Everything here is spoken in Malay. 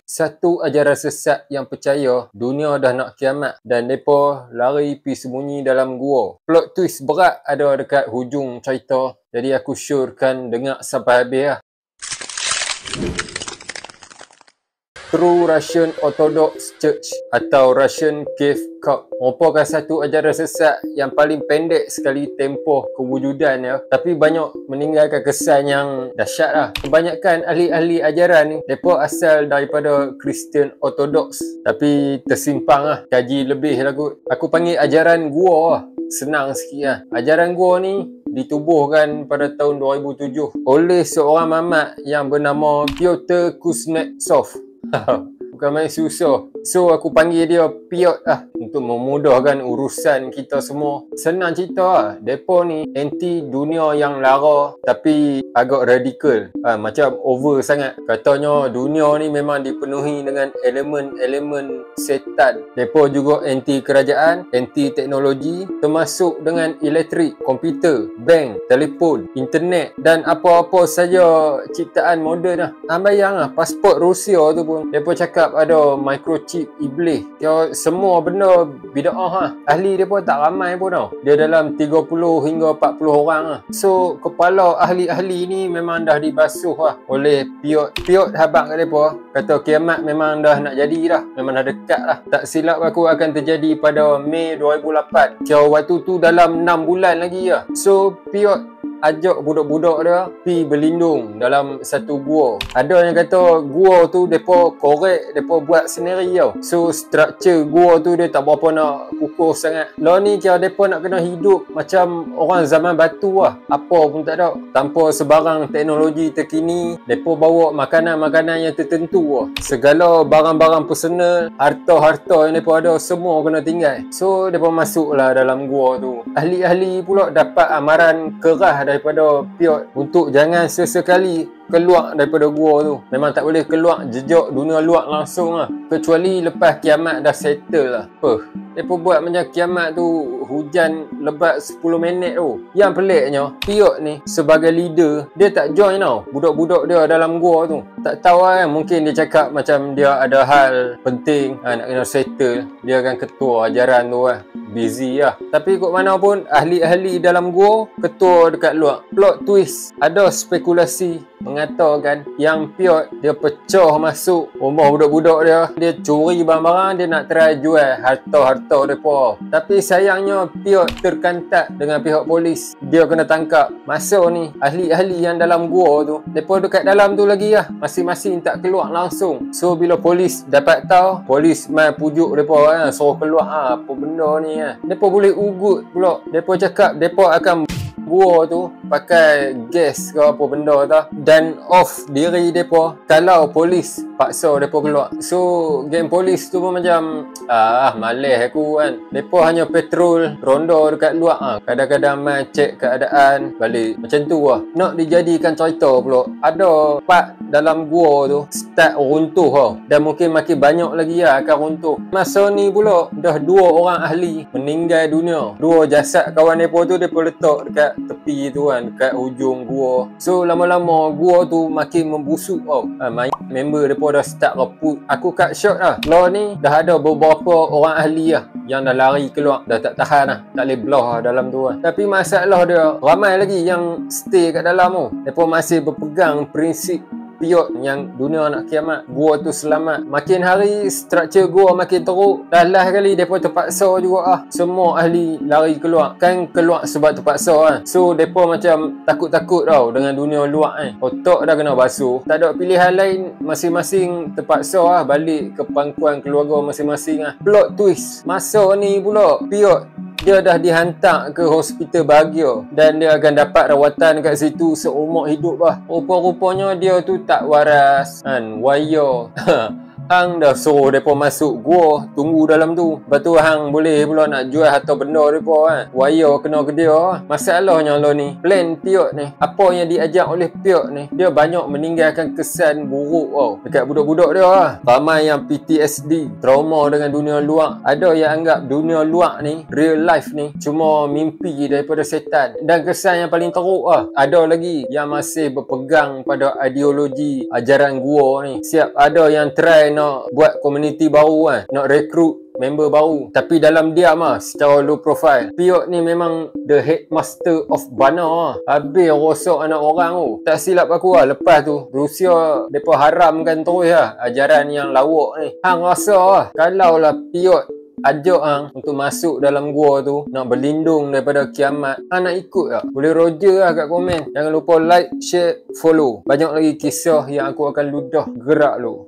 Satu ajaran sesat yang percaya dunia dah nak kiamat dan mereka lari pi sembunyi dalam gua. Plot twist berat ada dekat hujung cerita. Jadi aku syorkan dengar sampai habis lah. True Russian Orthodox Church atau Russian Cave Cult merupakan satu ajaran sesat yang paling pendek sekali tempoh kewujudannya, tapi banyak meninggalkan kesan yang dahsyat lah. Kebanyakan ahli-ahli ajaran ni, mereka asal daripada Christian Orthodox, tapi tersimpang lah, kaji lebih lah kot. Aku panggil ajaran gua lah, senang sikit lah. Ajaran gua ni ditubuhkan pada tahun 2007 oleh seorang mamat yang bernama Pyotr Kuznetsov. Bukan main susah. So aku panggil dia Piot lah untuk memudahkan urusan kita semua. Senang cerita lah, mereka ni anti dunia yang lara tapi agak radikal. Macam over sangat. Katanya dunia ni memang dipenuhi dengan elemen-elemen setan. Mereka juga anti kerajaan, anti teknologi, termasuk dengan elektrik, komputer, bank, telefon, internet dan apa-apa saja ciptaan moden lah. Bayang lah, pasport Rusia tu pun mereka cakap ada microchip iblis. Dia semua benda bida'ah lah. Ahli dia pun tak ramai pun tau. Dia dalam 30 hingga 40 orang lah. So kepala ahli-ahli ni memang dah dibasuh lah oleh Piot habak kat mereka. Kata kiamat memang dah nak jadi dah. Memang dah dekat lah. Tak silap aku akan terjadi pada Mei 2008. Kira waktu tu dalam 6 bulan lagi lah. So Piot ajak budak-budak dia pi berlindung dalam satu gua. Ada yang kata gua tu depa korek, depa buat sendiri tau. So struktur gua tu dia tak berapa nak kukuh sangat. Lah ni kira depa nak kena hidup macam orang zaman batu lah. Apa pun tak ada. Tanpa sebarang teknologi terkini, depa bawa makanan-makanan yang tertentu lah. Segala barang-barang personal, harta-harta yang depa ada semua kena tinggal. So depa masuklah dalam gua tu. Ahli-ahli pula dapat amaran keras daripada Piot untuk jangan sesekali keluar daripada gua tu. Memang tak boleh keluar jejak dunia luar langsung lah. Kecuali lepas kiamat dah settle lah. Mereka buat macam kiamat tu hujan lebat 10 minit tu. Yang peliknya, Piot ni sebagai leader, dia tak join tau budak-budak dia dalam gua tu. Tak tahu lah, mungkin dia cakap macam dia ada hal penting nak kena settle. Dia akan ketua ajaran tu lah. Busy lah. Tapi kot mana pun, ahli-ahli dalam gua ketua dekat luar. Plot twist, ada spekulasi mengatakan yang Piot dia pecah masuk rumah budak-budak dia. Dia curi barang-barang, dia nak try jual harta-harta mereka. Tapi sayangnya Piot terkantat dengan pihak polis. Dia kena tangkap. Masa ni ahli-ahli yang dalam gua tu, mereka dekat dalam tu lagi lah. Masing-masing tak keluar langsung. So bila polis dapat tahu, polis mai pujuk mereka suruh keluar apa benda ni mereka boleh ugut pula. Mereka cakap mereka akan gua tu pakai gas ke apa benda tu dan off diri mereka kalau polis paksa mereka keluar. So geng polis tu pun macam malas aku kan. Mereka hanya patrol ronda dekat luar kadang-kadang mai cek keadaan balik macam tu lah. Nak dijadikan cerita pula, ada part dalam gua tu start runtuh dan mungkin makin banyak lagi akan runtuh. Masa ni pula dah 2 orang ahli meninggal dunia. 2 jasad kawan mereka tu mereka letak dekat tepi tu kan, dekat hujung gua. So lama-lama gua tu makin membusuk member mereka dah start reput. Aku cut short lah. Lah ni dah ada beberapa orang ahli lah yang dah lari keluar. Dah tak tahan lah, tak boleh belah dalam tu lah. Tapi masalah dia, ramai lagi yang stay kat dalam tu. Mereka masih berpegang prinsip Piot yang dunia nak kiamat, gua tu selamat. Makin hari struktur gua makin teruk. Dah lah kali mereka terpaksa juga semua ahli lari keluar. Kan keluar sebab terpaksa So mereka macam takut-takut tau dengan dunia luar Otak dah kena basuh. Tak ada pilihan lain. Masing-masing terpaksa balik ke pangkuan keluarga masing-masing Plot twist, masa ni pula Piot dia dah dihantar ke hospital bahagia dan dia akan dapat rawatan kat situ seumur hidup Rupa-rupanya dia tu tak waras waya. Hang dah suruh mereka masuk gua, tunggu dalam tu. Lepas tu hang boleh pula nak jual harta benda mereka Waya kena ke dia Masalahnya lah ni, plan Piot ni, apa yang diajak oleh Piot ni, dia banyak meninggalkan kesan buruk dekat budak-budak dia Ramai yang PTSD, trauma dengan dunia luar. Ada yang anggap dunia luar ni, real life ni, cuma mimpi daripada setan. Dan kesan yang paling teruk ada lagi yang masih berpegang pada ideologi ajaran gua ni. Siap ada yang try nak buat komuniti baru kan, nak rekrut member baru, tapi dalam diam secara low profile. Piot ni memang the headmaster of Bana habis rosak anak orang tu. Tak silap aku lepas tu Rusia mereka haramkan terus ajaran yang lawak ni. Hang rasa kalau lah Piot ajak hang untuk masuk dalam gua tu, nak berlindung daripada kiamat, hang nak ikut tak? Boleh roger kat komen. Jangan lupa like, share, follow. Banyak lagi kisah yang aku akan ludah gerak lu.